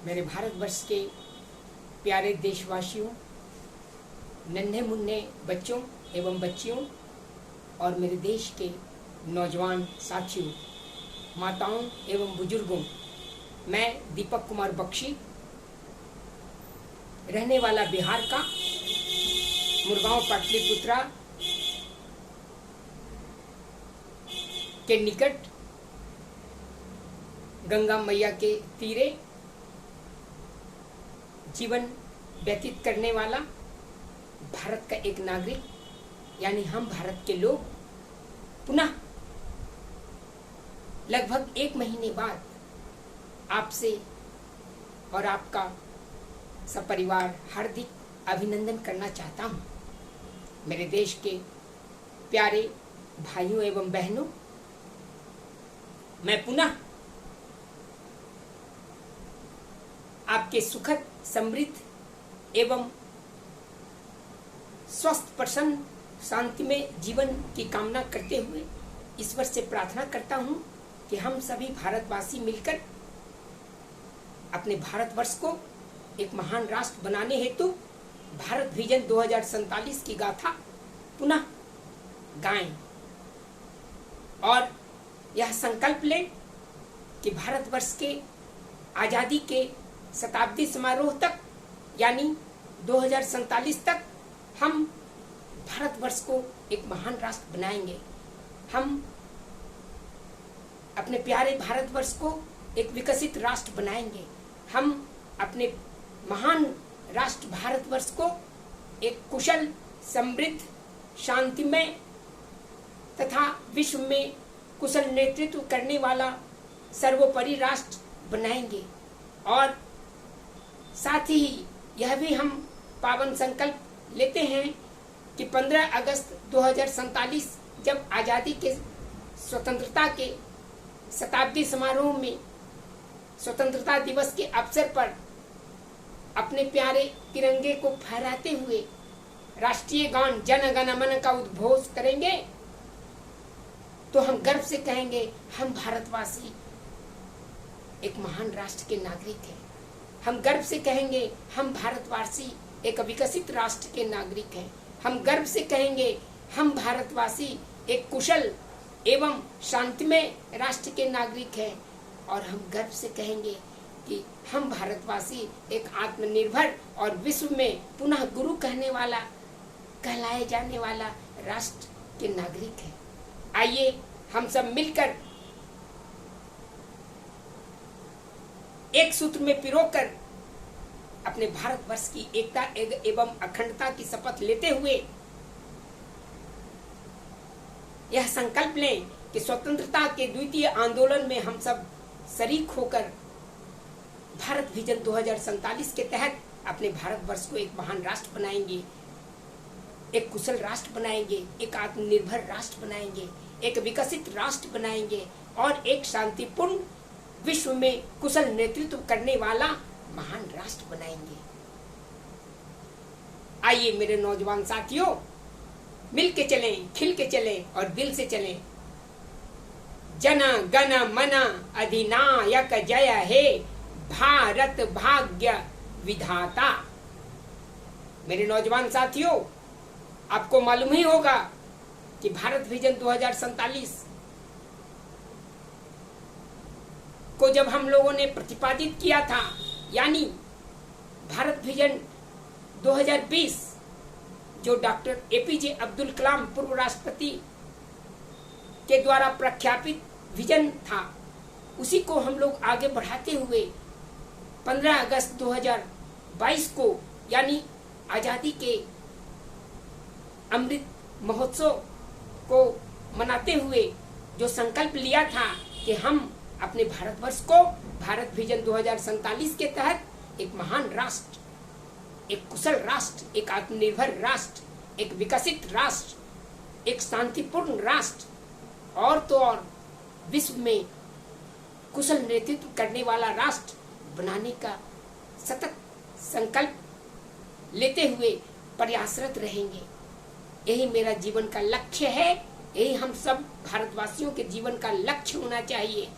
मेरे भारतवर्ष के प्यारे देशवासियों, नन्हे मुन्ने बच्चों एवं बच्चियों और मेरे देश के नौजवान साथियों, माताओं एवं बुजुर्गों, मैं दीपक कुमार बख्शी, रहने वाला बिहार का मुरगांव पाटलिपुत्रा के निकट गंगा मैया के तीरे जीवन व्यतीत करने वाला भारत का एक नागरिक, यानी हम भारत के लोग पुनः लगभग 1 महीने बाद आपसे और आपका सपरिवार हार्दिक अभिनंदन करना चाहता हूँ। मेरे देश के प्यारे भाइयों एवं बहनों, मैं पुनः आपके सुखद, समृद्ध एवं स्वस्थ, प्रसन्न, शांतिमय जीवन की कामना करते हुए ईश्वर से प्रार्थना करता हूं कि हम सभी भारतवासी मिलकर अपने भारतवर्ष को एक महान राष्ट्र बनाने हेतु भारत विजन 2047 की गाथा पुनः गाएं और यह संकल्प लें कि भारतवर्ष के आज़ादी के शताब्दी समारोह तक, यानी 2047 तक हम भारतवर्ष को एक महान राष्ट्र बनाएंगे। हम अपने प्यारे भारतवर्ष को एक विकसित राष्ट्र बनाएंगे। हम अपने महान राष्ट्र भारतवर्ष को एक कुशल, समृद्ध, शांतिमय तथा विश्व में कुशल नेतृत्व करने वाला सर्वोपरि राष्ट्र बनाएंगे। और साथ ही यह भी हम पावन संकल्प लेते हैं कि 15 अगस्त 2047 जब आज़ादी के स्वतंत्रता के शताब्दी समारोह में स्वतंत्रता दिवस के अवसर पर अपने प्यारे तिरंगे को फहराते हुए राष्ट्रीय गान जन गण मन का उद्घोष करेंगे, तो हम गर्व से कहेंगे हम भारतवासी एक महान राष्ट्र के नागरिक हैं। हम गर्व से कहेंगे हम भारतवासी एक विकसित राष्ट्र के नागरिक हैं। हम गर्व से कहेंगे हम भारतवासी एक कुशल एवं शांतिमय राष्ट्र के नागरिक हैं। और हम गर्व से कहेंगे कि हम भारतवासी एक आत्मनिर्भर और विश्व में पुनः गुरु कहलाए जाने वाला राष्ट्र के नागरिक हैं। आइए हम सब मिलकर एक सूत्र में पिरोकर अपने भारतवर्ष की एकता एवं अखंडता की शपथ लेते हुए यह संकल्प लें कि स्वतंत्रता के द्वितीय आंदोलन में हम सब शरीक होकर भारत विजन 2047 के तहत अपने भारतवर्ष को एक महान राष्ट्र बनाएंगे, एक कुशल राष्ट्र बनाएंगे, एक आत्मनिर्भर राष्ट्र बनाएंगे, एक विकसित राष्ट्र बनाएंगे और एक शांतिपूर्ण विश्व में कुशल नेतृत्व करने वाला महान राष्ट्र बनाएंगे। आइए मेरे नौजवान साथियों, मिल के चलें, खिल के चलें और दिल से चलें। जन गण मन अधिनायक जय हे भारत भाग्य विधाता। मेरे नौजवान साथियों, आपको मालूम ही होगा कि भारत विजन 2047 को जब हम लोगों ने प्रतिपादित किया था, यानी भारत विजन 2020 जो डॉक्टर एपीजे अब्दुल कलाम पूर्व राष्ट्रपति के द्वारा प्रख्यापित विजन था, उसी को हम लोग आगे बढ़ाते हुए 15 अगस्त 2022 को, यानी आज़ादी के अमृत महोत्सव को मनाते हुए जो संकल्प लिया था कि हम अपने भारतवर्ष को भारत विजन 2047 के तहत एक महान राष्ट्र, एक कुशल राष्ट्र, एक आत्मनिर्भर राष्ट्र, एक विकसित राष्ट्र, एक शांतिपूर्ण राष्ट्र और तो और विश्व में कुशल नेतृत्व करने वाला राष्ट्र बनाने का सतत संकल्प लेते हुए प्रयासरत रहेंगे। यही मेरा जीवन का लक्ष्य है, यही हम सब भारतवासियों के जीवन का लक्ष्य होना चाहिए।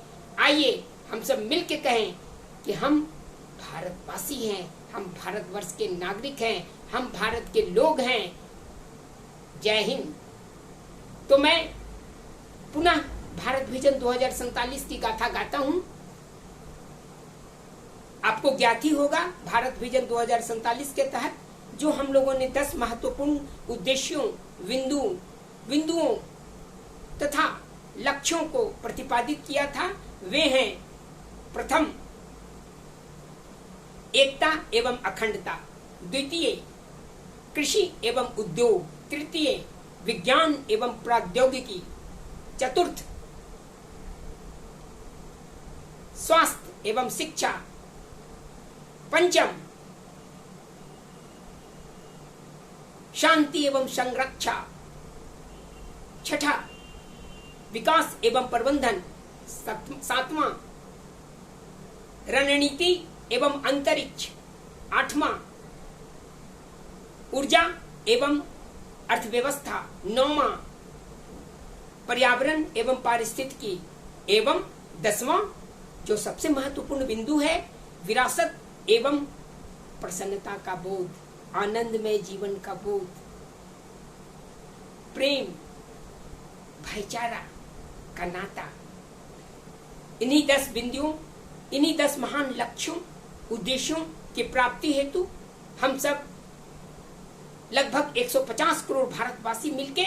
आइए हम सब मिल के कहें कि हम भारतवासी हैं, हम भारतवर्ष के नागरिक हैं, हम भारत के लोग हैं। जय हिंद। तो मैं पुनः भारत विजन 2047 की गाथा गाता हूं। आपको ज्ञात ही होगा भारत विजन 2047 के तहत जो हम लोगों ने 10 महत्वपूर्ण उद्देश्यों, बिंदुओं तथा लक्ष्यों को प्रतिपादित किया था, वे हैं: प्रथम, एकता एवं अखंडता; द्वितीय, कृषि एवं उद्योग; तृतीय, विज्ञान एवं प्रौद्योगिकी; चतुर्थ, स्वास्थ्य एवं शिक्षा; पंचम, शांति एवं संरक्षा; छठा, विकास एवं प्रबंधन; सातवां, रणनीति एवं अंतरिक्ष; आठवां, ऊर्जा एवं अर्थव्यवस्था; नौवां, पर्यावरण एवं पारिस्थितिकी; एवं 10वां जो सबसे महत्वपूर्ण बिंदु है, विरासत एवं प्रसन्नता का बोध, आनंदमय जीवन का बोध, प्रेम, भाईचारा का नाता। इन्हीं 10 बिंदुओं, इन्हीं 10 महान लक्ष्यों, उद्देश्यों की प्राप्ति हेतु हम सब लगभग 150 करोड़ भारतवासी मिलके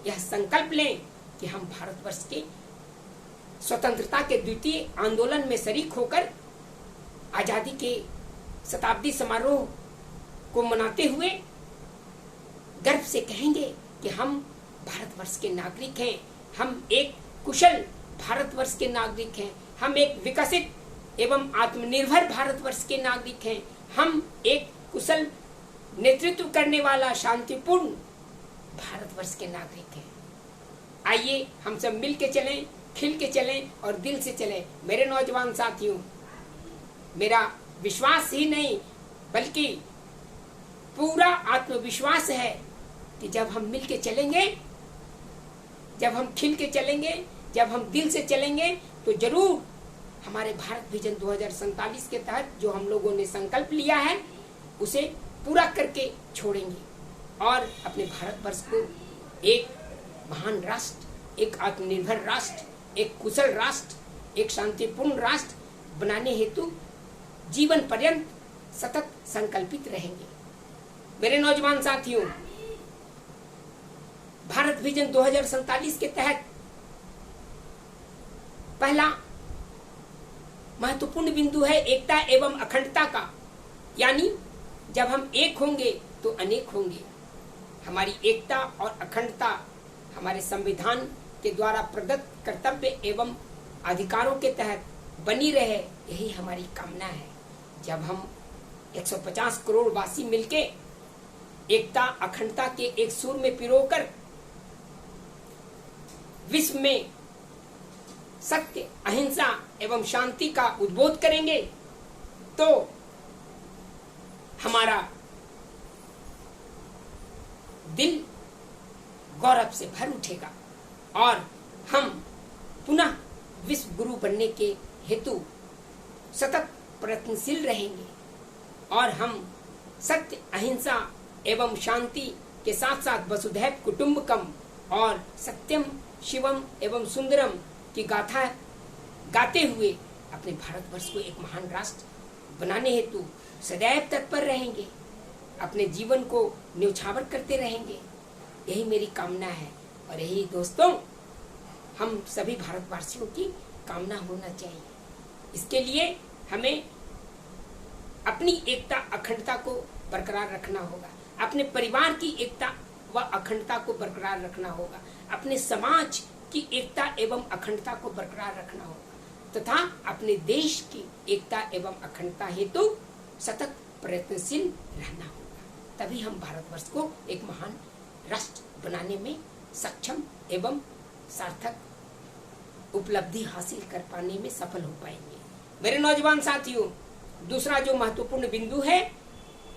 यह संकल्प लें कि हम भारतवर्ष के स्वतंत्रता के द्वितीय आंदोलन में शरीक होकर आजादी के शताब्दी समारोह को मनाते हुए गर्व से कहेंगे कि हम भारतवर्ष के नागरिक हैं, हम एक कुशल भारतवर्ष के नागरिक हैं, हम एक विकसित एवं आत्मनिर्भर भारतवर्ष के नागरिक हैं, हम एक कुशल नेतृत्व करने वाला शांतिपूर्ण भारतवर्ष के नागरिक हैं। आइए हम सब मिल के चलें, खिल के चलें और दिल से चलें। मेरे नौजवान साथियों, मेरा विश्वास ही नहीं बल्कि पूरा आत्मविश्वास है कि जब हम मिल के चलेंगे, जब हम खिल के चलेंगे, जब हम दिल से चलेंगे, तो जरूर हमारे भारत विजन 2047 के तहत जो हम लोगों ने संकल्प लिया है उसे पूरा करके छोड़ेंगे और अपने भारतवर्ष को एक महान राष्ट्र, एक आत्मनिर्भर राष्ट्र, एक कुशल राष्ट्र, एक शांतिपूर्ण राष्ट्र बनाने हेतु जीवन पर्यंत सतत संकल्पित रहेंगे। मेरे नौजवान साथियों, भारत विजन 2047 के तहत पहला महत्वपूर्ण बिंदु है एकता एवं अखंडता का, यानी जब हम एक होंगे तो अनेक होंगे। हमारी एकता और अखंडता हमारे संविधान के द्वारा प्रदत्त कर्तव्य एवं अधिकारों के तहत बनी रहे, यही हमारी कामना है। जब हम 150 करोड़ वासी मिलके एकता अखंडता के एक सुर में पिरोकर विश्व में सत्य, अहिंसा एवं शांति का उद्बोध करेंगे तो हमारा दिल गौरव से भर उठेगा और हम पुनः विश्व गुरु बनने के हेतु सतत प्रयत्नशील रहेंगे और हम सत्य, अहिंसा एवं शांति के साथ साथ वसुधैव कुटुंबकम और सत्यम शिवम एवं सुंदरम की गाथा गाते हुए अपने भारतवर्ष को एक महान राष्ट्र बनाने हेतु सदैव तत्पर रहेंगे, अपने जीवन को न्यौछावर करते रहेंगे। यही मेरी कामना है और यही दोस्तों हम सभी भारतवासियों की कामना होना चाहिए। इसके लिए हमें अपनी एकता अखंडता को बरकरार रखना होगा, अपने परिवार की एकता व अखंडता को बरकरार रखना होगा, अपने समाज की एकता एवं अखंडता को बरकरार रखना होगा तथा अपने देश की एकता एवं अखंडता हेतु सतत प्रयत्नशील रहना होगा। तभी हम भारतवर्ष को एक महान राष्ट्र बनाने में सक्षम एवं सार्थक उपलब्धि हासिल कर पाने में सफल हो पाएंगे। मेरे नौजवान साथियों, दूसरा जो महत्वपूर्ण बिंदु है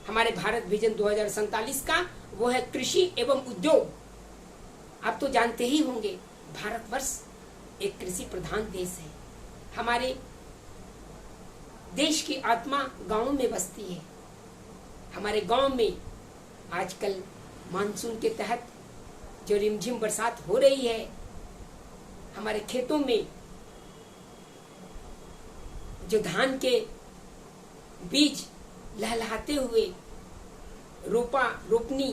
हमारे भारत विजन 2047 का, वो है कृषि एवं उद्योग। आप तो जानते ही होंगे भारतवर्ष एक कृषि प्रधान देश है। हमारे देश की आत्मा गांवों में बसती है। हमारे गांव में आजकल मानसून के तहत जो रिमझिम बरसात हो रही है, हमारे खेतों में जो धान के बीज लहलहाते हुए रोपनी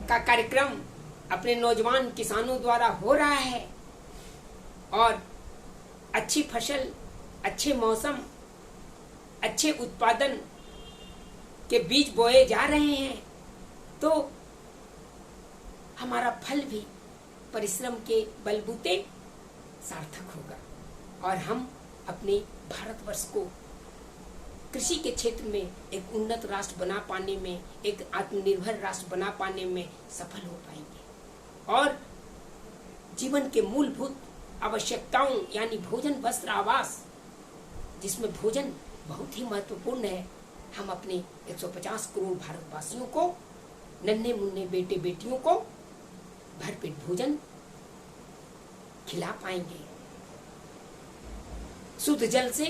का कार्यक्रम अपने नौजवान किसानों द्वारा हो रहा है और अच्छी फसल, अच्छे मौसम, अच्छे उत्पादन के बीज बोए जा रहे हैं, तो हमारा फल भी परिश्रम के बलबूते सार्थक होगा और हम अपने भारतवर्ष को कृषि के क्षेत्र में एक उन्नत राष्ट्र बना पाने में, एक आत्मनिर्भर राष्ट्र बना पाने में सफल हो पाएंगे और जीवन के मूलभूत आवश्यकताओं यानी भोजन, वस्त्र, आवास, जिसमें भोजन बहुत ही महत्वपूर्ण है, हम अपने 150 करोड़ भारतवासियों को, नन्हे मुन्ने बेटे बेटियों को भरपेट भोजन खिला पाएंगे, शुद्ध जल से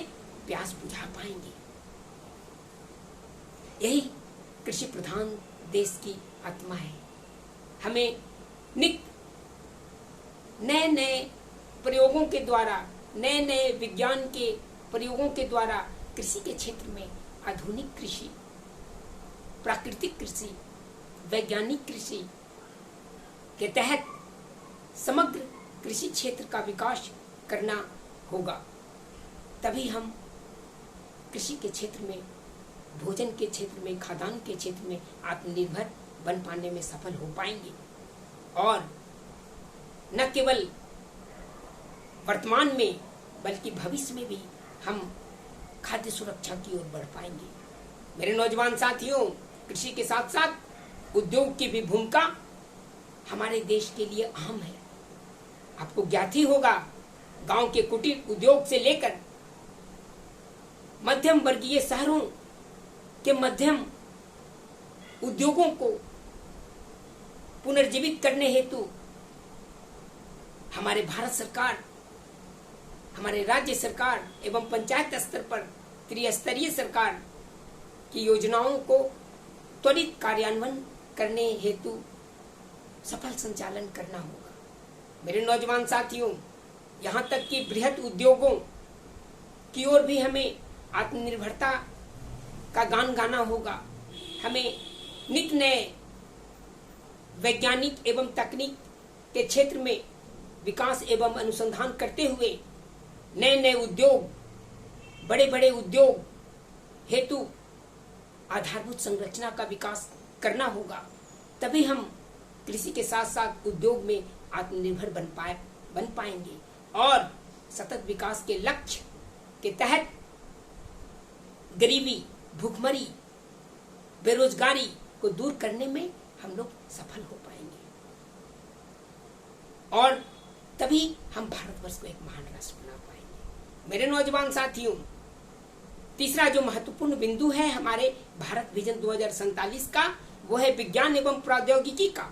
प्यास बुझा पाएंगे। यही कृषि प्रधान देश की आत्मा है। हमें नित्य नए नए प्रयोगों के द्वारा, नए नए विज्ञान के प्रयोगों के द्वारा कृषि के क्षेत्र में आधुनिक कृषि, प्राकृतिक कृषि, वैज्ञानिक कृषि के तहत समग्र कृषि क्षेत्र का विकास करना होगा। तभी हम कृषि के क्षेत्र में, भोजन के क्षेत्र में, खाद्यान्न के क्षेत्र में आत्मनिर्भर बन पाने में सफल हो पाएंगे और न केवल वर्तमान में बल्कि भविष्य में भी हम खाद्य सुरक्षा की ओर बढ़ पाएंगे। मेरे नौजवान साथियों, कृषि के साथ साथ उद्योग की भी भूमिका हमारे देश के लिए अहम है। आपको ज्ञात ही होगा, गांव के कुटीर उद्योग से लेकर मध्यम वर्गीय शहरों के मध्यम उद्योगों को पुनर्जीवित करने हेतु हमारे भारत सरकार, हमारे राज्य सरकार एवं पंचायत स्तर पर त्रिस्तरीय सरकार की योजनाओं को त्वरित कार्यान्वयन करने हेतु सफल संचालन करना होगा। मेरे नौजवान साथियों, यहाँ तक कि बृहद उद्योगों की ओर भी हमें आत्मनिर्भरता का गान गाना होगा। हमें नित्य नए वैज्ञानिक एवं तकनीक के क्षेत्र में विकास एवं अनुसंधान करते हुए नए नए उद्योग, बड़े बड़े उद्योग हेतु आधारभूत संरचना का विकास करना होगा। तभी हम कृषि के साथ साथ उद्योग में आत्मनिर्भर बन पाएंगे और सतत विकास के लक्ष्य के तहत गरीबी, भूखमरी, बेरोजगारी को दूर करने में हम लोग सफल हो पाएंगे और तभी हम भारतवर्ष को एक महान राष्ट्र बना पाएंगे। मेरे नौजवान साथियों, तीसरा जो महत्वपूर्ण बिंदु है हमारे भारत विजन 2047 का, वो है विज्ञान एवं प्रौद्योगिकी का।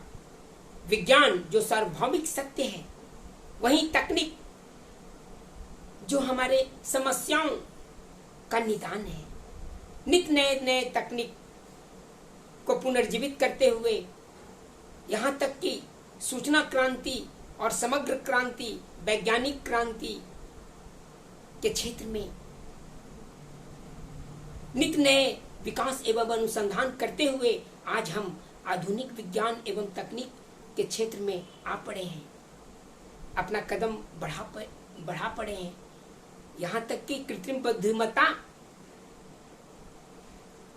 विज्ञान जो सार्वभौमिक सत्य है, वहीं तकनीक जो हमारे समस्याओं का निदान है। नित्य नए नए तकनीक को पुनर्जीवित करते हुए यहाँ तक कि सूचना क्रांति और समग्र क्रांति, वैज्ञानिक क्रांति के क्षेत्र में नित्य नए विकास एवं अनुसंधान करते हुए आज हम आधुनिक विज्ञान एवं तकनीक के क्षेत्र में आ पड़े हैं, अपना कदम बढ़ा पड़े हैं। यहाँ तक कि कृत्रिम बुद्धिमत्ता,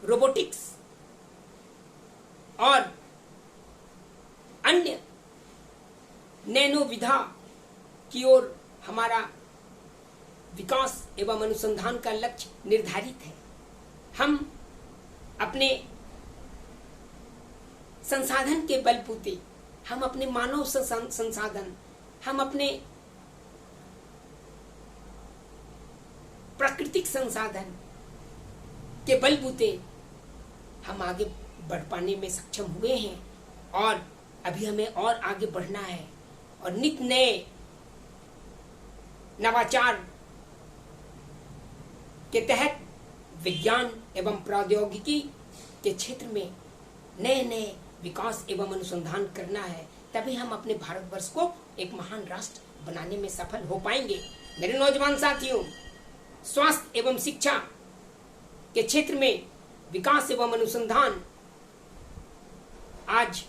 रोबोटिक्स और अन्य नैनो विधा की ओर हमारा विकास एवं अनुसंधान का लक्ष्य निर्धारित है। हम अपने संसाधन के बलबूते, हम अपने मानव संसाधन, हम अपने प्राकृतिक संसाधन के बलबूते हम आगे बढ़ पाने में सक्षम हुए हैं और अभी हमें और आगे बढ़ना है और नित्य नए नवाचार के तहत विज्ञान एवं प्रौद्योगिकी के क्षेत्र में नए नए विकास एवं अनुसंधान करना है, तभी हम अपने भारतवर्ष को एक महान राष्ट्र बनाने में सफल हो पाएंगे। मेरे नौजवान साथियों, स्वास्थ्य एवं शिक्षा के क्षेत्र में विकास एवं अनुसंधान आज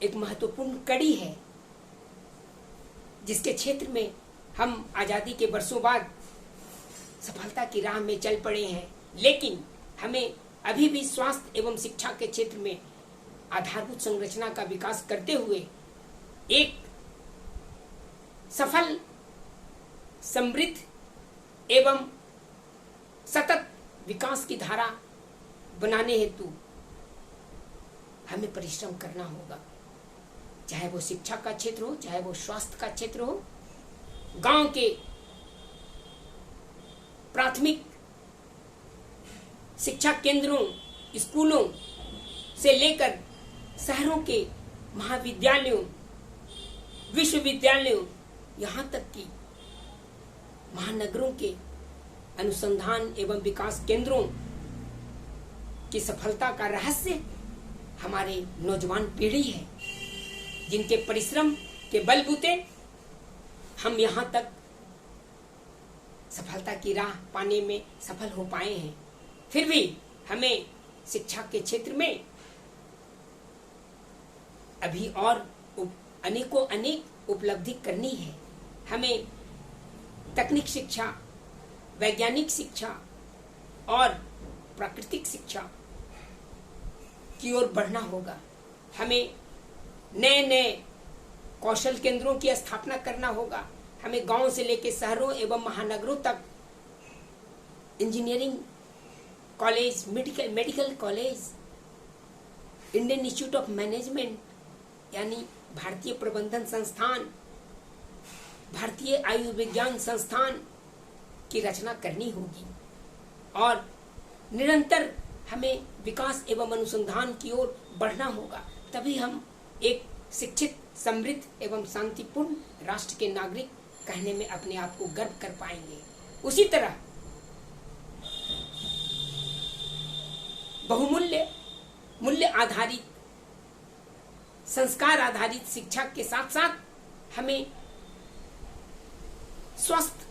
एक महत्वपूर्ण कड़ी है, जिसके क्षेत्र में हम आजादी के वर्षों बाद सफलता की राह में चल पड़े हैं। लेकिन हमें अभी भी स्वास्थ्य एवं शिक्षा के क्षेत्र में आधारभूत संरचना का विकास करते हुए एक सफल, समृद्ध एवं सतत विकास की धारा बनाने हेतु हमें परिश्रम करना होगा, चाहे वो शिक्षा का क्षेत्र हो, चाहे वो स्वास्थ्य का क्षेत्र हो। गांव के प्राथमिक शिक्षा केंद्रों, स्कूलों से लेकर शहरों के महाविद्यालयों, विश्वविद्यालयों, यहाँ तक कि महानगरों के अनुसंधान एवं विकास केंद्रों की सफलता का रहस्य हमारे नौजवान पीढ़ी है, जिनके परिश्रम के बलबूते हम यहाँ तक सफलता की राह पाने में सफल हो पाए हैं। फिर भी हमें शिक्षा के क्षेत्र में अभी और अनेकों अनेक उपलब्धि करनी है। हमें तकनीक शिक्षा, वैज्ञानिक शिक्षा और प्राकृतिक शिक्षा की ओर बढ़ना होगा। हमें नए नए कौशल केंद्रों की स्थापना करना होगा। हमें गांव से लेकर शहरों एवं महानगरों तक engineering college, medical college, Indian institute of management यानी भारतीय प्रबंधन संस्थान, भारतीय आयुर्विज्ञान संस्थान की रचना करनी होगी और निरंतर हमें विकास एवं अनुसंधान की ओर बढ़ना होगा। तभी हम एक शिक्षित, समृद्ध एवं शांतिपूर्ण राष्ट्र के नागरिक कहने में अपने आप को गर्व कर पाएंगे। उसी तरह बहुमूल्य, मूल्य आधारित, संस्कार आधारित शिक्षा के साथ साथ हमें स्वस्थ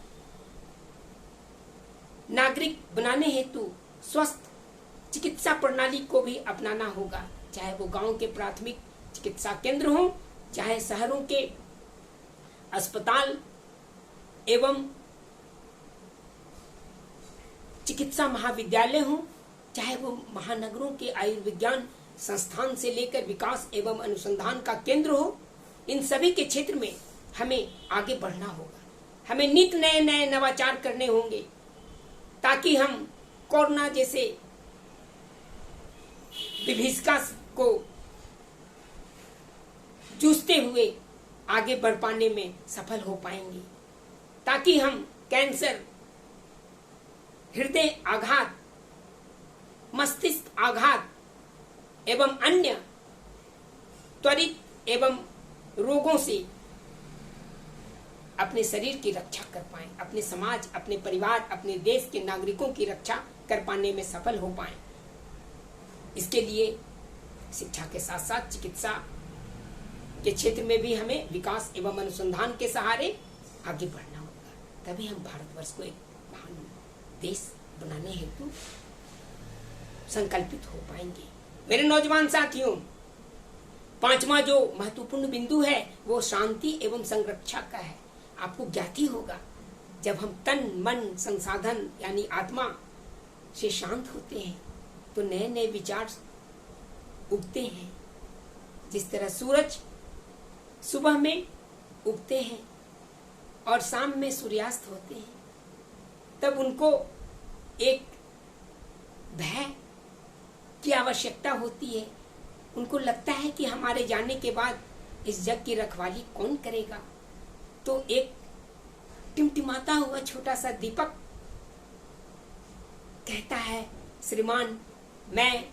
नागरिक बनाने हेतु स्वस्थ चिकित्सा प्रणाली को भी अपनाना होगा, चाहे वो गांव के प्राथमिक चिकित्सा केंद्र हो, चाहे शहरों के अस्पताल एवं चिकित्सा महाविद्यालय हो, चाहे वो महानगरों के आयुर्विज्ञान संस्थान से लेकर विकास एवं अनुसंधान का केंद्र हो। इन सभी के क्षेत्र में हमें आगे बढ़ना होगा। हमें नित नए नए नवाचार करने होंगे ताकि हम कोरोना जैसे विभीषिका को जूझते हुए आगे बढ़ पाने में सफल हो पाएंगे, ताकि हम कैंसर, हृदय आघात, मस्तिष्क आघात एवं अन्य त्वरित एवं रोगों से अपने शरीर की रक्षा कर पाएं, अपने समाज, अपने परिवार, अपने देश के नागरिकों की रक्षा कर पाने में सफल हो पाएं। इसके लिए शिक्षा के साथ साथ चिकित्सा के क्षेत्र में भी हमें विकास एवं अनुसंधान के सहारे आगे बढ़ना होगा, तभी हम भारतवर्ष को एक महान देश बनाने हेतु संकल्पित हो पाएंगे। मेरे नौजवान साथियों, पांचवा जो महत्वपूर्ण बिंदु है वो शांति एवं संरक्षा का है। आपको ज्ञात ही होगा, जब हम तन मन संसाधन यानी आत्मा से शांत होते हैं तो नए नए विचार उगते हैं। जिस तरह सूरज सुबह में उगते हैं और शाम में सूर्यास्त होते हैं, तब उनको एक भय की आवश्यकता होती है। उनको लगता है कि हमारे जाने के बाद इस जग की रखवाली कौन करेगा। तो एक टिमटिमाता हुआ छोटा सा दीपक कहता है, श्रीमान, मैं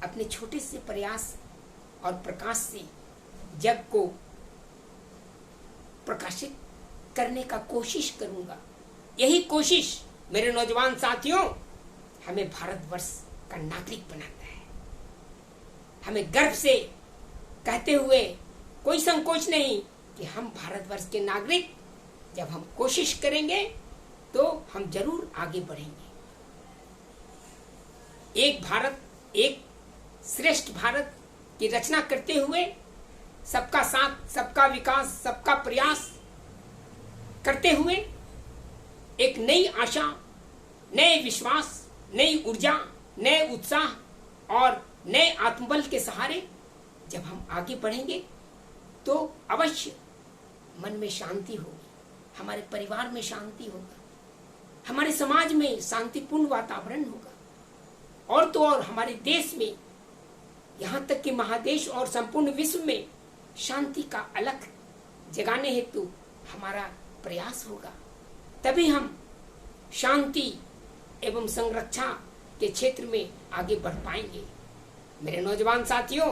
अपने छोटे से प्रयास और प्रकाश से जग को प्रकाशित करने का कोशिश करूंगा। यही कोशिश मेरे नौजवान साथियों, हमें भारतवर्ष का नागरिक बनाता है। हमें गर्व से कहते हुए कोई संकोच नहीं कि हम भारतवर्ष के नागरिक, जब हम कोशिश करेंगे तो हम जरूर आगे बढ़ेंगे। एक भारत, एक श्रेष्ठ भारत की रचना करते हुए सबका साथ, सबका विकास, सबका प्रयास करते हुए एक नई आशा, नए विश्वास, नई ऊर्जा, नए उत्साह और नए आत्मबल के सहारे जब हम आगे बढ़ेंगे तो अवश्य मन में शांति होगी, हमारे परिवार में शांति होगा, हमारे समाज में शांतिपूर्ण वातावरण होगा, और तो और हमारे देश में, यहाँ तक कि महादेश और संपूर्ण विश्व में शांति का अलख जगाने हेतु हमारा प्रयास होगा। तभी हम शांति एवं संरक्षा के क्षेत्र में आगे बढ़ पाएंगे। मेरे नौजवान साथियों,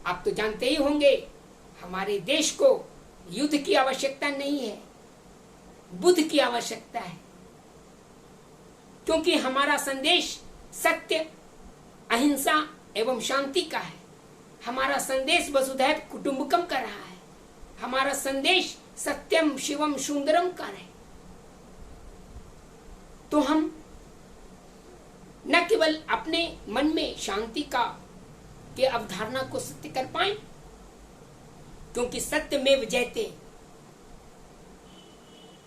आप तो जानते ही होंगे, हमारे देश को युद्ध की आवश्यकता नहीं है, बुद्ध की आवश्यकता है, क्योंकि हमारा संदेश सत्य, अहिंसा एवं शांति का है। हमारा संदेश वसुधैव कुटुंबकम का रहा है। हमारा संदेश सत्यम शिवम सुंदरम का है। तो हम न केवल अपने मन में शांति का के अवधारणा को सत्य कर पाए, क्योंकि सत्य में जयते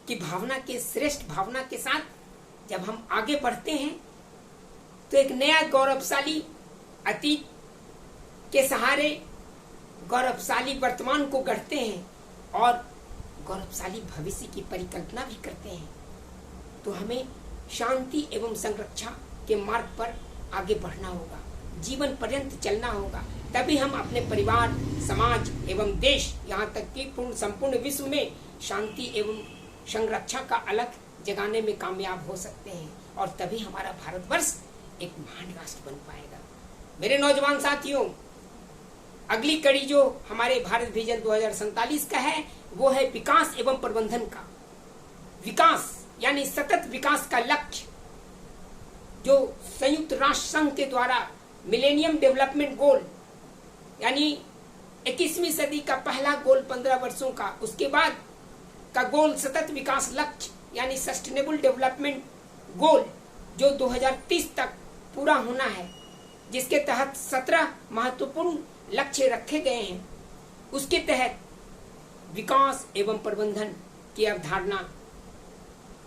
की भावना के, श्रेष्ठ भावना के साथ जब हम आगे बढ़ते हैं तो एक नया गौरवशाली अतीत के सहारे गौरवशाली वर्तमान को गढ़ते हैं और गौरवशाली भविष्य की परिकल्पना भी करते हैं। तो हमें शांति एवं संरक्षा के मार्ग पर आगे बढ़ना होगा, जीवन पर्यंत चलना होगा। तभी हम अपने परिवार, समाज एवं देश, यहाँ तक कि संपूर्ण विश्व में शांति एवं संरक्षा का अलख जगाने में कामयाब हो सकते हैं, और तभी हमारा भारतवर्ष एक महान राष्ट्र बन पाएगा। मेरे नौजवान साथियों, अगली कड़ी जो हमारे भारत विजन 2047 का है वो है विकास एवं प्रबंधन का। विकास यानी सतत विकास का लक्ष्य, जो संयुक्त राष्ट्र संघ के द्वारा मिलेनियम डेवलपमेंट गोल यानी 21वीं सदी का पहला गोल 15 वर्षों का, उसके बाद का गोल सतत विकास लक्ष्य यानी सस्टेनेबल डेवलपमेंट गोल जो 2030 तक पूरा होना है, जिसके तहत 17 महत्वपूर्ण लक्ष्य रखे गए हैं। उसके तहत विकास एवं प्रबंधन की अवधारणा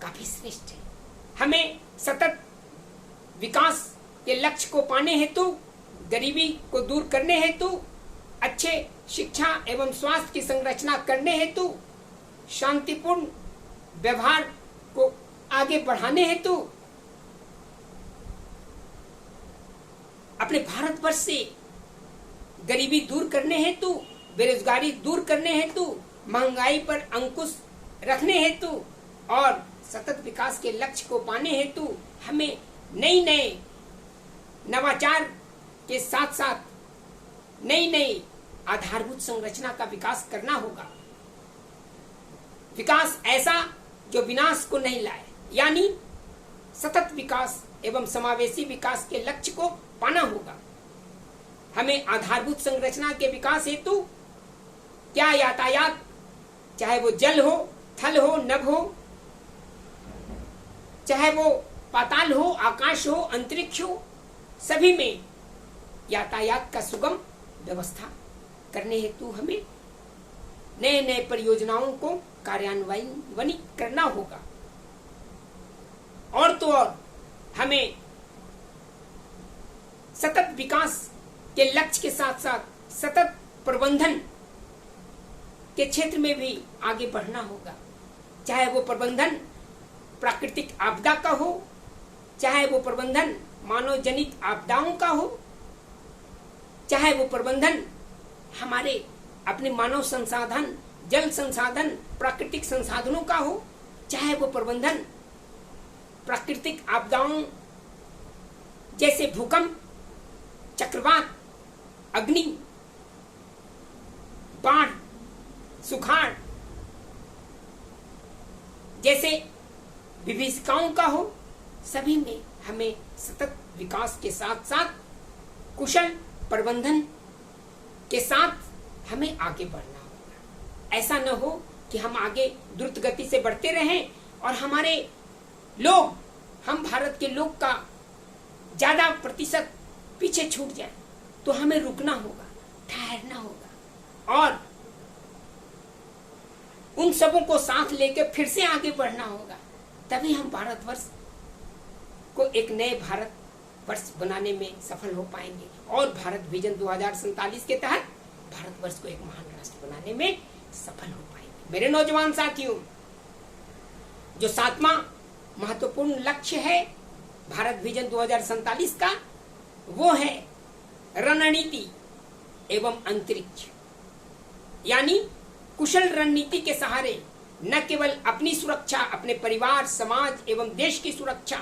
काफी श्रेष्ठ है। हमें सतत विकास के लक्ष्य को पाने हेतु, गरीबी को दूर करने हेतु, अच्छे शिक्षा एवं स्वास्थ्य की संरचना करने हेतु, शांतिपूर्ण व्यवहार को आगे बढ़ाने हेतु, अपने भारतवर्ष से गरीबी दूर करने हेतु, बेरोजगारी दूर करने हेतु, महंगाई पर अंकुश रखने हेतु और सतत विकास के लक्ष्य को पाने हेतु हमें नए नवाचार के साथ साथ नई आधारभूत संरचना का विकास करना होगा। विकास ऐसा जो विनाश को नहीं लाए, यानी सतत विकास एवं समावेशी विकास के लक्ष्य को पाना होगा। हमें आधारभूत संरचना के विकास हेतु क्या यातायात, चाहे वो जल हो, थल हो, नभ हो, चाहे वो पाताल हो, आकाश हो, अंतरिक्ष हो, सभी में यातायात का सुगम व्यवस्था करने हेतु हमें नए परियोजनाओं को कार्यान्वयन करना होगा। और तो और हमें सतत विकास के लक्ष्य के साथ साथ सतत प्रबंधन के क्षेत्र में भी आगे बढ़ना होगा। चाहे वो प्रबंधन प्राकृतिक आपदा का हो, चाहे वो प्रबंधन मानव जनित आपदाओं का हो, चाहे वो प्रबंधन हमारे अपने मानव संसाधन, जल संसाधन, प्राकृतिक संसाधनों का हो, चाहे वो प्रबंधन प्राकृतिक आपदाओं जैसे भूकंप, चक्रवात, अग्नि, बाढ़, सुखाड़ जैसे विभीषिकाओं का हो, सभी में हमें सतत विकास के साथ साथ कुशल प्रबंधन के साथ हमें आगे बढ़ना होगा। ऐसा न हो कि हम आगे द्रुत गति से बढ़ते रहें और हमारे लोग, हम भारत के लोग का ज्यादा प्रतिशत पीछे छूट जाए। तो हमें रुकना होगा, ठहरना होगा और उन सबों को साथ लेकर फिर से आगे बढ़ना होगा। तभी हम भारतवर्ष को एक नए भारत वर्ष बनाने में सफल हो पाएंगे और भारत विजन 2047 के तहत भारतवर्ष को एक महान राष्ट्र बनाने में सफल हो पाएंगे। मेरे नौजवान साथियों, जो 7वां महत्वपूर्ण लक्ष्य है भारत विजन 2047 का, वो है रणनीति एवं अंतरिक्ष। यानी कुशल रणनीति के सहारे न केवल अपनी सुरक्षा, अपने परिवार, समाज एवं देश की सुरक्षा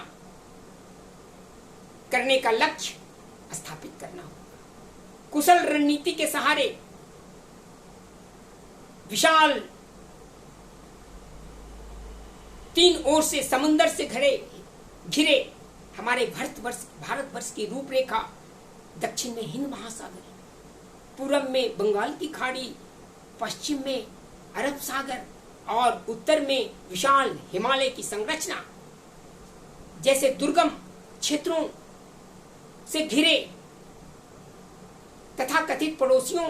करने का लक्ष्य स्थापित करना होगा। कुशल रणनीति के सहारे विशाल 3 ओर से समुद्र से घिरे हमारे भारतवर्ष की रूपरेखा, दक्षिण में हिंद महासागर, पूरब में बंगाल की खाड़ी, पश्चिम में अरब सागर और उत्तर में विशाल हिमालय की संरचना जैसे दुर्गम क्षेत्रों से घिरे तथा कथित पड़ोसियों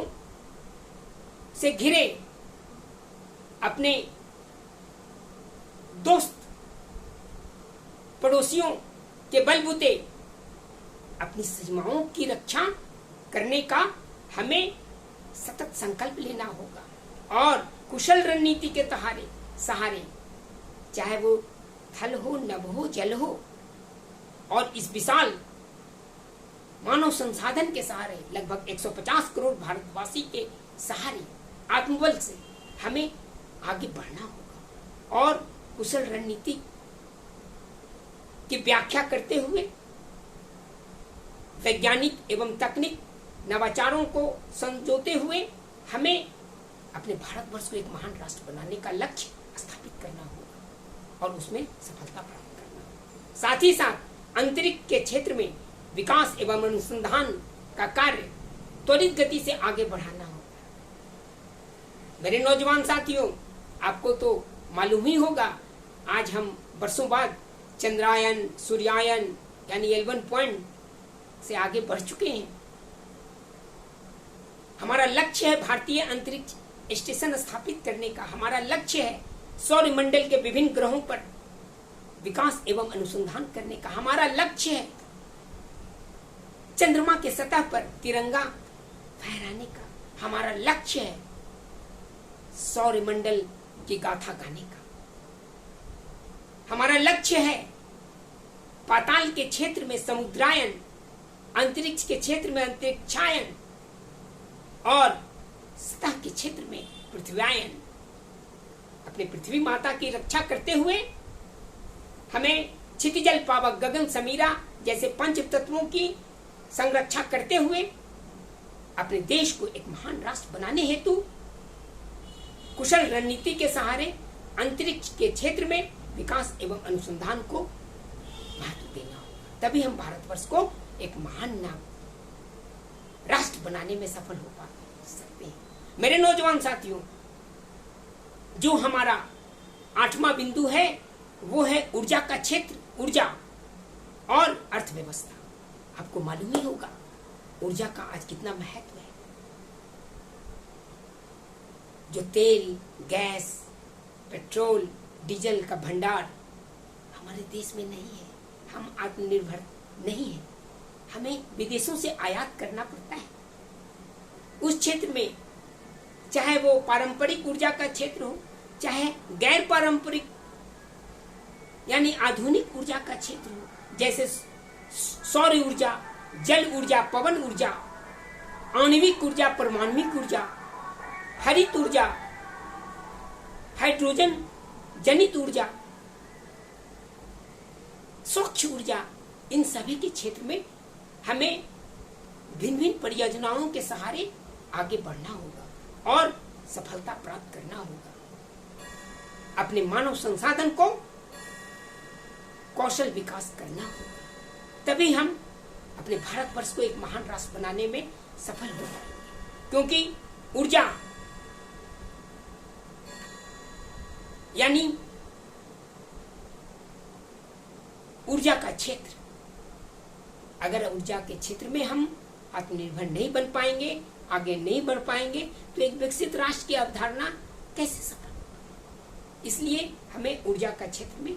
से घिरे अपने दोस्त पड़ोसियों के बलबूते अपनी सीमाओं की रक्षा करने का हमें सतत संकल्प लेना होगा और कुशल रणनीति के सहारे, चाहे वो थल हो, नभ हो, जल हो, और इस विशाल मानव संसाधन के सहारे लगभग 150 करोड़ भारतवासी के सहारे आत्मबल से हमें आगे बढ़ना होगा और कुशल रणनीति की व्याख्या करते हुए वैज्ञानिक एवं तकनीक नवाचारों को संजोते हुए हमें अपने भारतवर्ष को एक महान राष्ट्र बनाने का लक्ष्य स्थापित करना होगा और उसमें सफलता प्राप्त करना होगा। साथ ही साथ अंतरिक्ष के क्षेत्र में विकास एवं अनुसंधान का कार्य त्वरित गति से आगे बढ़ाना होगा। मेरे नौजवान साथियों, आपको तो मालूम ही होगा, आज हम वर्षों बाद चंद्रायन, सूर्यायन यानी L1 पॉइंट से आगे बढ़ चुके हैं। हमारा लक्ष्य है भारतीय अंतरिक्ष स्टेशन स्थापित करने का। हमारा लक्ष्य है सौरमंडल के विभिन्न ग्रहों पर विकास एवं अनुसंधान करने का। हमारा लक्ष्य है चंद्रमा के सतह पर तिरंगा फहराने का। हमारा लक्ष्य है सौरमंडल की गाथा गाने का। हमारा लक्ष्य है पाताल के क्षेत्र में समुद्रायन, अंतरिक्ष के क्षेत्र में अंतरिक्षायन और सतह के क्षेत्र में पृथ्व्यायन। अपने पृथ्वी माता की रक्षा करते हुए हमें क्षितिजल, पावक, गगन, समीरा जैसे पंच तत्वों की संरक्षा करते हुए अपने देश को एक महान राष्ट्र बनाने हेतु कुशल रणनीति के सहारे अंतरिक्ष के क्षेत्र में विकास एवं अनुसंधान को महत्व देना होगा। तभी हम भारतवर्ष को एक महान राष्ट्र बनाने में सफल हो पा सकते हैं। मेरे नौजवान साथियों, जो हमारा 8वां बिंदु है वो है ऊर्जा का क्षेत्र, ऊर्जा और अर्थव्यवस्था। आपको मालूम ही होगा ऊर्जा का आज कितना महत्व है। जो तेल, गैस, पेट्रोल, डीजल का भंडार हमारे देश में नहीं है, हम आत्मनिर्भर नहीं है, हमें विदेशों से आयात करना पड़ता है। उस क्षेत्र में चाहे वो पारंपरिक ऊर्जा का क्षेत्र हो, चाहे गैर पारंपरिक यानी आधुनिक ऊर्जा का क्षेत्र हो, जैसे सौर ऊर्जा, जल ऊर्जा, पवन ऊर्जा, आणविक ऊर्जा, परमाणुक ऊर्जा, हरित ऊर्जा, हाइड्रोजन जनित ऊर्जा, स्वच्छ ऊर्जा, इन सभी के क्षेत्र में हमें भिन्न भिन्न परियोजनाओं के सहारे आगे बढ़ना होगा और सफलता प्राप्त करना होगा। अपने मानव संसाधन को कौशल विकास करना होगा। तभी हम अपने भारतवर्ष को एक महान राष्ट्र बनाने में सफल हो पाएंगे। क्योंकि ऊर्जा यानी ऊर्जा का क्षेत्र, अगर ऊर्जा के क्षेत्र में हम आत्मनिर्भर नहीं बन पाएंगे, आगे नहीं बढ़ पाएंगे, तो एक विकसित राष्ट्र की अवधारणा कैसे सफल होगी। इसलिए हमें ऊर्जा का क्षेत्र में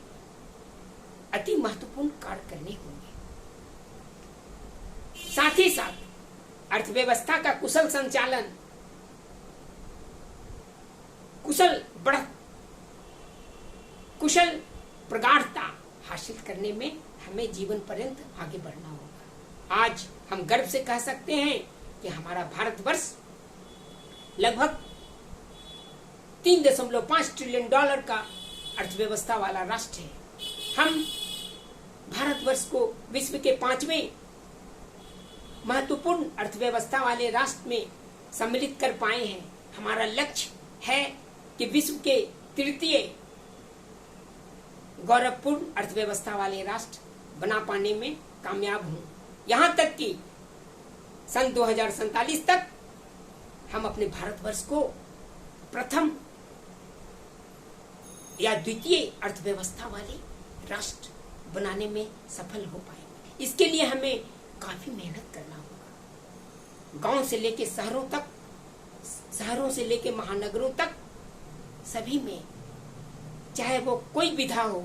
अति महत्वपूर्ण कार्य करने होंगे। साथ ही साथ अर्थव्यवस्था का कुशल संचालन, कुशल बढ़त, कुशल प्रगाढ़ता हासिल करने में हमें जीवन पर्यंत आगे बढ़ना होगा। आज हम गर्व से कह सकते हैं कि हमारा भारतवर्ष लगभग 3.5 ट्रिलियन डॉलर का अर्थव्यवस्था वाला राष्ट्र है। हम भारतवर्ष को विश्व के 5वें महत्वपूर्ण अर्थव्यवस्था वाले राष्ट्र में सम्मिलित कर पाए हैं। हमारा लक्ष्य है कि विश्व के तृतीय गौरवपूर्ण अर्थव्यवस्था वाले राष्ट्र बना पाने में कामयाब हों। यहाँ तक कि सन 2047 तक हम अपने भारतवर्ष को प्रथम या द्वितीय अर्थव्यवस्था वाले राष्ट्र बनाने में सफल हो पाएंगे। इसके लिए हमें काफी मेहनत करना होगा। गांव से लेके शहरों तक, शहरों से लेके महानगरों तक, सभी में, चाहे वो कोई विधा हो,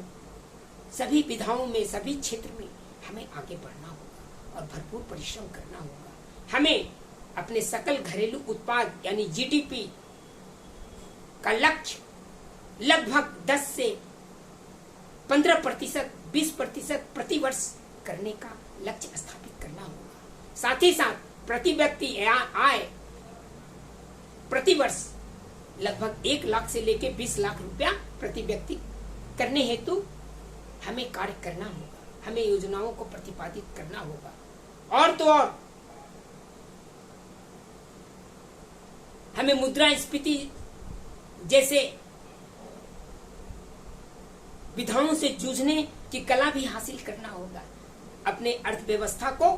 सभी विधाओं में, सभी क्षेत्र में हमें आगे बढ़ना होगा और भरपूर परिश्रम करना होगा। हमें अपने सकल घरेलू उत्पाद यानी जीडीपी का लक्ष्य लगभग 10 से 15%, 20% प्रति वर्ष करने का लक्ष्य स्थापित करना होगा। साथ ही साथ प्रति व्यक्ति आय प्रति वर्ष लगभग 1 लाख से लेकर 20 लाख रुपया प्रति व्यक्ति करने हेतु हमें कार्य करना होगा। हमें योजनाओं को प्रतिपादित करना होगा। और तो और हमें मुद्रास्फीति जैसे विधाओं से जूझने की कला भी हासिल करना होगा। अपने अर्थव्यवस्था को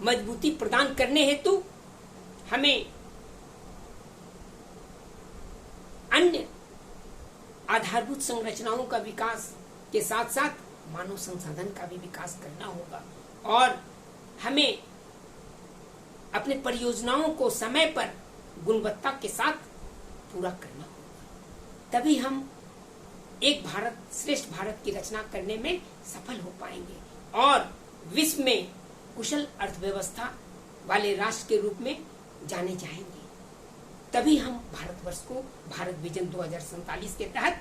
मजबूती प्रदान करने हेतु हमें अन्य आधारभूत संरचनाओं का विकास के साथ साथ मानव संसाधन का भी विकास करना होगा और हमें अपने परियोजनाओं को समय पर गुणवत्ता के साथ पूरा करना होगा। तभी हम एक भारत श्रेष्ठ भारत की रचना करने में सफल हो पाएंगे और विश्व में कुशल अर्थव्यवस्था वाले राष्ट्र के रूप में जाने जाएंगे। तभी हम भारतवर्ष को भारत विजन 2047 के तहत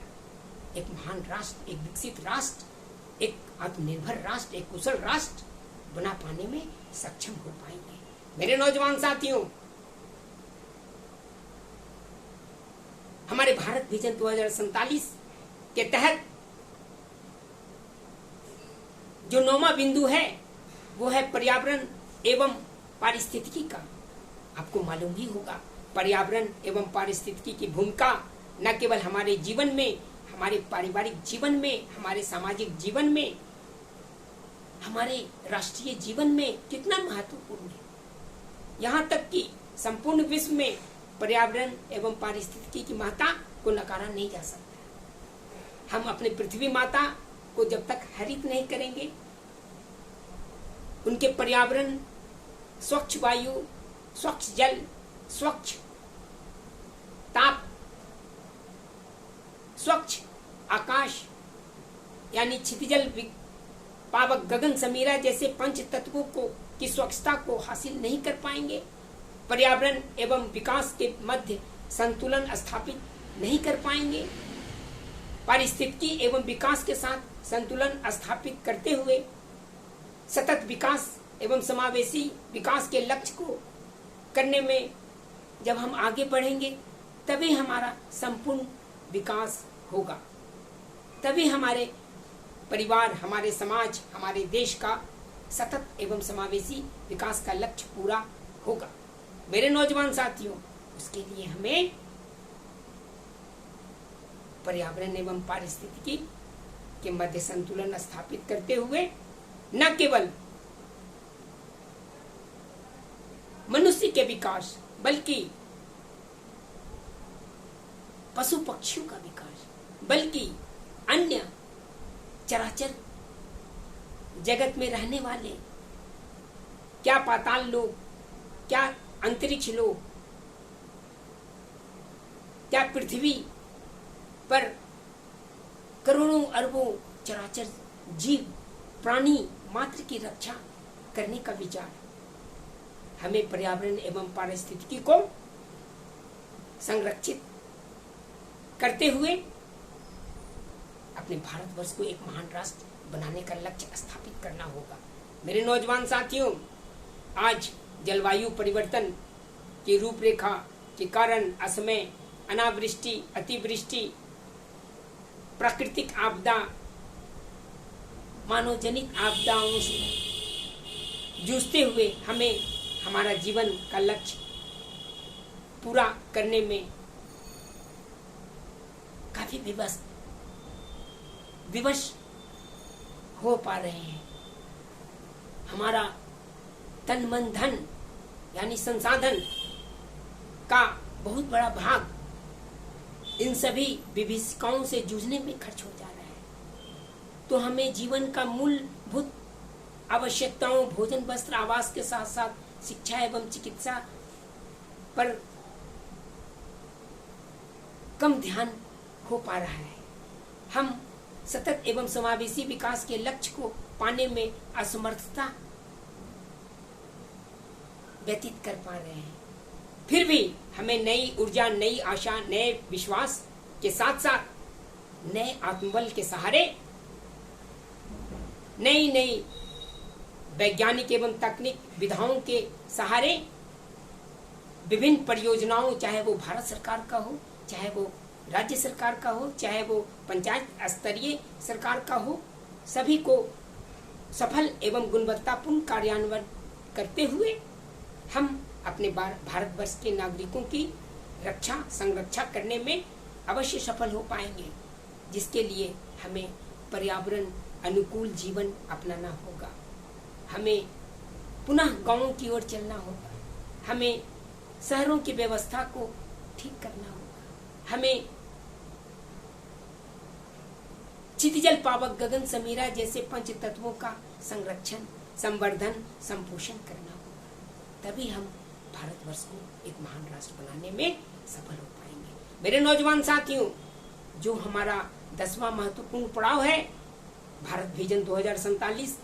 एक महान राष्ट्र, एक विकसित राष्ट्र, एक आत्मनिर्भर राष्ट्र, एक कुशल राष्ट्र बना पाने में सक्षम हो पाएंगे। मेरे नौजवान साथियों, हमारे भारत विजन 2047 के तहत जो 9वां बिंदु है वो है पर्यावरण एवं पारिस्थितिकी का। आपको मालूम ही होगा पर्यावरण एवं पारिस्थितिकी की भूमिका न केवल हमारे जीवन में, हमारे पारिवारिक जीवन में, हमारे सामाजिक जीवन में, हमारे राष्ट्रीय जीवन में कितना महत्वपूर्ण है। यहाँ तक कि संपूर्ण विश्व में पर्यावरण एवं पारिस्थितिकी की महत्ता को नकारा नहीं जा सकता। हम अपने पृथ्वी माता को जब तक हरित नहीं करेंगे, उनके पर्यावरण, स्वच्छ वायु, स्वच्छ जल, स्वच्छ ताप, स्वच्छ आकाश यानी क्षितिजल पावक गगन समीरा जैसे पंच तत्वों को की स्वच्छता को हासिल नहीं कर पाएंगे, पर्यावरण एवं विकास के मध्य संतुलन स्थापित नहीं कर पाएंगे, पारिस्थितिकी एवं विकास के साथ संतुलन स्थापित करते हुए सतत विकास एवं समावेशी विकास के लक्ष्य को करने में जब हम आगे बढ़ेंगे तभी हमारा संपूर्ण विकास होगा। तभी हमारे परिवार, हमारे समाज, हमारे देश का सतत एवं समावेशी विकास का लक्ष्य पूरा होगा। मेरे नौजवान साथियों, उसके लिए हमें पर्यावरण एवं पारिस्थितिकी के मध्य संतुलन स्थापित करते हुए न केवल मनुष्य के विकास बल्कि पशु पक्षियों का विकास, बल्कि अन्य चराचर जगत में रहने वाले, क्या पाताल लोग, क्या अंतरिक्ष लोग, क्या पृथ्वी पर करोड़ों अरबों चराचर जीव प्राणी मात्र की रक्षा करने का विचार हमें पर्यावरण एवं पारिस्थितिकी को संरक्षित करते हुए अपने भारतवर्ष को एक महान राष्ट्र बनाने का लक्ष्य स्थापित करना होगा। मेरे नौजवान साथियों, आज जलवायु परिवर्तन की रूपरेखा के कारण असमय, अनावृष्टि, अतिवृष्टि, प्राकृतिक आपदा, मानव जनित आपदाओं से जूझते हुए हमें हमारा जीवन का लक्ष्य पूरा करने में काफी विवश हो पा रहे हैं। हमारा तन मन धन यानी संसाधन का बहुत बड़ा भाग इन सभी विभीषिकाओं से जूझने में खर्च हो जा रहा है। तो हमें जीवन का मूलभूत आवश्यकताओं, भोजन, वस्त्र, आवास के साथ साथ शिक्षा एवं चिकित्सा पर कम ध्यान हो पा रहा है। हम सतत एवं समावेशी विकास के लक्ष्य को पाने में असमर्थता व्यतीत कर पा रहे हैं। फिर भी हमें नई ऊर्जा, नई आशा, नए विश्वास के साथ साथ नए आत्मबल के सहारे नई नई वैज्ञानिक एवं तकनीक विधाओं के सहारे विभिन्न परियोजनाओं, चाहे वो भारत सरकार का हो, चाहे वो राज्य सरकार का हो, चाहे वो पंचायत स्तरीय सरकार का हो, सभी को सफल एवं गुणवत्तापूर्ण कार्यान्वयन करते हुए हम अपने भारतवर्ष के नागरिकों की रक्षा संरक्षा करने में अवश्य सफल हो पाएंगे, जिसके लिए हमें पर्यावरण अनुकूल जीवन अपनाना होगा। हमें पुनः गांवों की ओर चलना होगा। हमें शहरों की व्यवस्था को ठीक करना होगा। हमें क्षितिजल, पावक, गगन, समीरा जैसे पंच तत्वों का संरक्षण, संवर्धन, संपोषण करना होगा। तभी हम भारतवर्ष को एक महान राष्ट्र बनाने में सफल हो पाएंगे। मेरे नौजवान साथियों, जो हमारा 10वां महत्वपूर्ण पड़ाव है भारत विजन 2047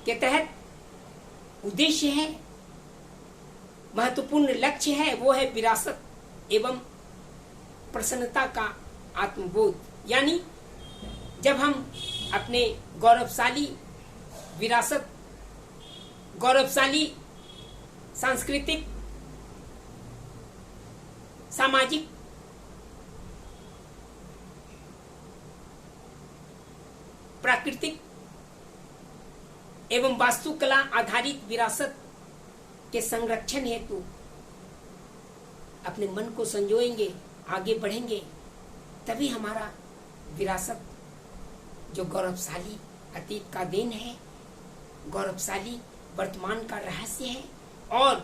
के तहत उद्देश्य है, महत्वपूर्ण लक्ष्य है, वो है विरासत एवं प्रसन्नता का आत्मबोध। यानी जब हम अपने गौरवशाली विरासत, गौरवशाली सांस्कृतिक, सामाजिक, प्राकृतिक एवं वास्तुकला आधारित विरासत के संरक्षण हेतु अपने मन को संजोएंगे, आगे बढ़ेंगे, तभी हमारा विरासत जो गौरवशाली अतीत का देन है, गौरवशाली वर्तमान का रहस्य है और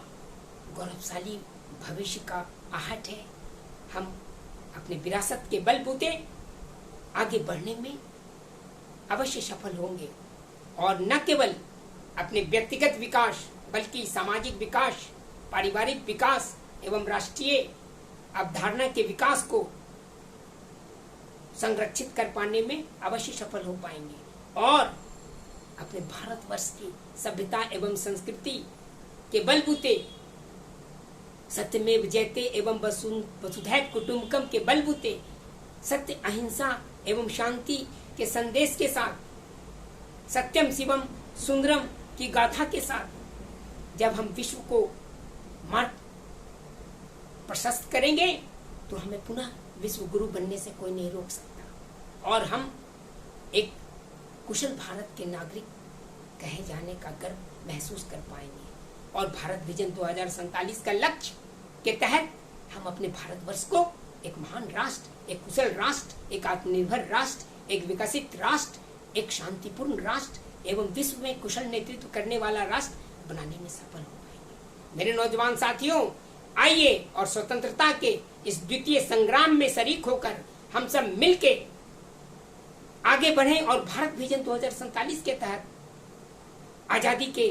गौरवशाली भविष्य का आहट है, हम अपने विरासत के बलबूते आगे बढ़ने में अवश्य सफल होंगे। और न केवल अपने व्यक्तिगत विकास बल्कि सामाजिक विकास, पारिवारिक विकास एवं राष्ट्रीय अवधारणा के विकास को संरक्षित कर पाने में अवश्य सफल हो पाएंगे और अपने भारतवर्ष की सभ्यता एवं संस्कृति के बलबूते, सत्यमेव जयते एवं वसुधैव कुटुंबकम के बलबूते, सत्य, अहिंसा एवं शांति के संदेश के साथ, सत्यम शिवम सुंदरम की गाथा के साथ जब हम विश्व को मार्ग प्रशस्त करेंगे तो हमें पुनः विश्व गुरु बनने से कोई नहीं रोक सकता और हम एक कुशल भारत के नागरिक कहे जाने का गर्व महसूस कर पाएंगे। और भारत विजन 2047 का लक्ष्य के तहत हम अपने भारतवर्ष को एक महान राष्ट्र, एक कुशल राष्ट्र, एक आत्मनिर्भर राष्ट्र, एक विकसित राष्ट्र, एक शांतिपूर्ण राष्ट्र एवं विश्व में कुशल नेतृत्व करने वाला राष्ट्र बनाने में सफल हो पाएंगे। मेरे नौजवान साथियों, आइए और स्वतंत्रता के इस द्वितीय संग्राम में शरीक होकर हम सब मिलके आगे बढ़ें और भारत विजन 2047 के तहत आजादी के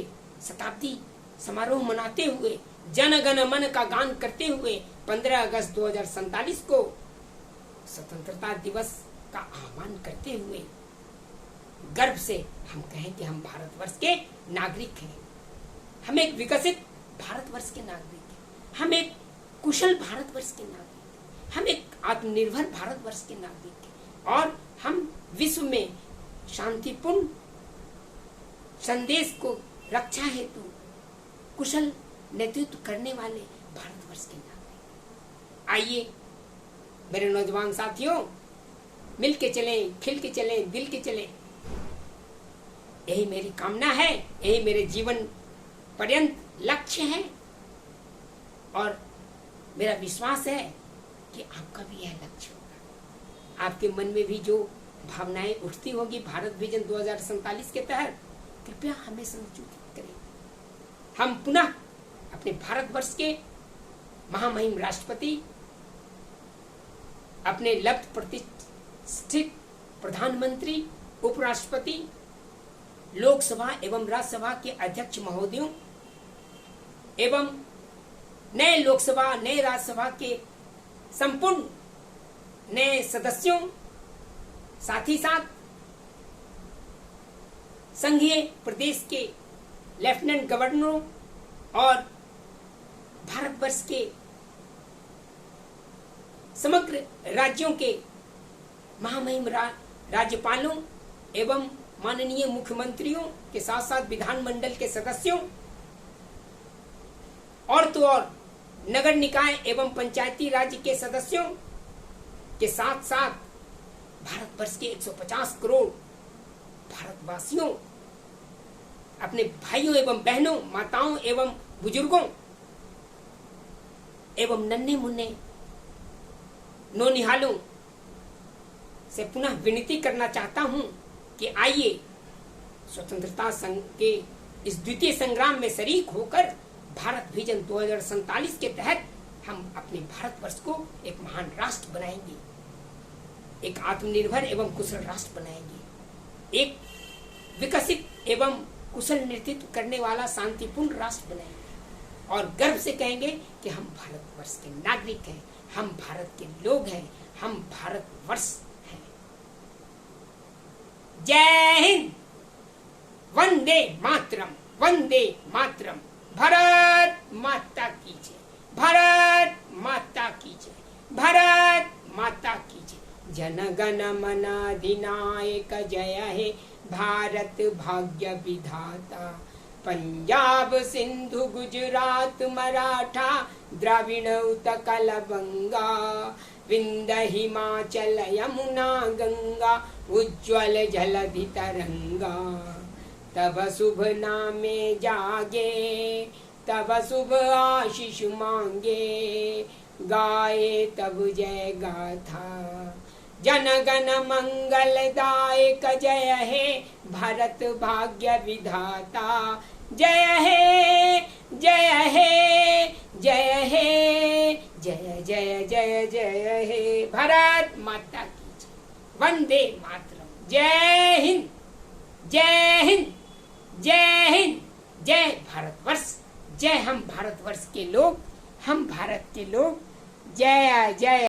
शताब्दी समारोह मनाते हुए, जन गण मन का गान करते हुए 15 अगस्त 2047 को स्वतंत्रता दिवस का आह्वान करते हुए गर्व से हम कहें कि हम भारतवर्ष के नागरिक हैं। हम एक विकसित भारतवर्ष के नागरिक हैं। हम एक कुशल भारतवर्ष के नागरिक हैं। हम एक आत्मनिर्भर भारतवर्ष के नागरिक हैं और हम विश्व में शांतिपूर्ण संदेश को रक्षा हेतु कुशल नेतृत्व करने वाले भारतवर्ष के नागरिक। आइए मेरे नौजवान साथियों, मिल के चलें, खिल के चलें, दिल के चलें। यही मेरी कामना है, यही मेरे जीवन पर्यंत लक्ष्य है और मेरा विश्वास है कि आपका भी यह लक्ष्य होगा। आपके मन में भी जो भावनाएं उठती होगी भारत विजन 2047 के तहत, कृपया हमें सूचित करें। हम पुनः अपने भारतवर्ष के महामहिम राष्ट्रपति, अपने लब्ध प्रतिष्ठित प्रधानमंत्री, उपराष्ट्रपति, लोकसभा एवं राज्यसभा के अध्यक्ष महोदयों एवं नए लोकसभा, नए राज्यसभा के संपूर्ण नए सदस्यों, साथ ही साथ संघीय प्रदेश के लेफ्टिनेंट गवर्नरों और भारतवर्ष के समग्र राज्यों के महामहिम राज्यपालों एवं माननीय मुख्यमंत्रियों के साथ साथ विधानमंडल के सदस्यों और तो और नगर निकाय एवं पंचायती राज्य के सदस्यों के साथ साथ भारतवर्ष के 150 करोड़ भारतवासियों, अपने भाइयों एवं बहनों, माताओं एवं बुजुर्गों एवं नन्हे मुन्ने नौनिहालों से पुनः विनती करना चाहता हूं कि आइए स्वतंत्रता संघ के इस द्वितीय संग्राम में शरीक होकर भारत विजन 2047 के तहत हम अपने भारतवर्ष को एक महान राष्ट्र बनाएंगे, एक आत्मनिर्भर एवं कुशल राष्ट्र बनाएंगे, एक विकसित एवं कुशल नेतृत्व करने वाला शांतिपूर्ण राष्ट्र बनाएंगे और गर्व से कहेंगे कि हम भारतवर्ष के नागरिक हैं, हम भारत के लोग हैं, हम भारतवर्ष हैं। जय हिंद, वंदे मातरम, वंदे मातरम। भारत माता की जय, भारत माता की जय, भारत माता की जय। जन गण मन अधिनायक जय हे भारत भाग्य विधाता। पंजाब सिंधु गुजरात मराठा द्राविड़ उत्कल बंगा, विंध्य हिमाचल यमुना गंगा, उज्ज्वल जलधि तरंगा। तब शुभ नामे जागे, तब शुभ आशीष मांगे, गाए तब जय गाथा। जन गण मंगलदायक जय हे भारत भाग्य विधाता। जय हे, जय हे, जय हे, जय जय जय जय हे भारत माता की जय। वंदे मातरम। जय हिंद, जय हिंद, जय हिंद, जय भारतवर्ष, जय हम भारतवर्ष के लोग, हम भारत के लोग। जय जय।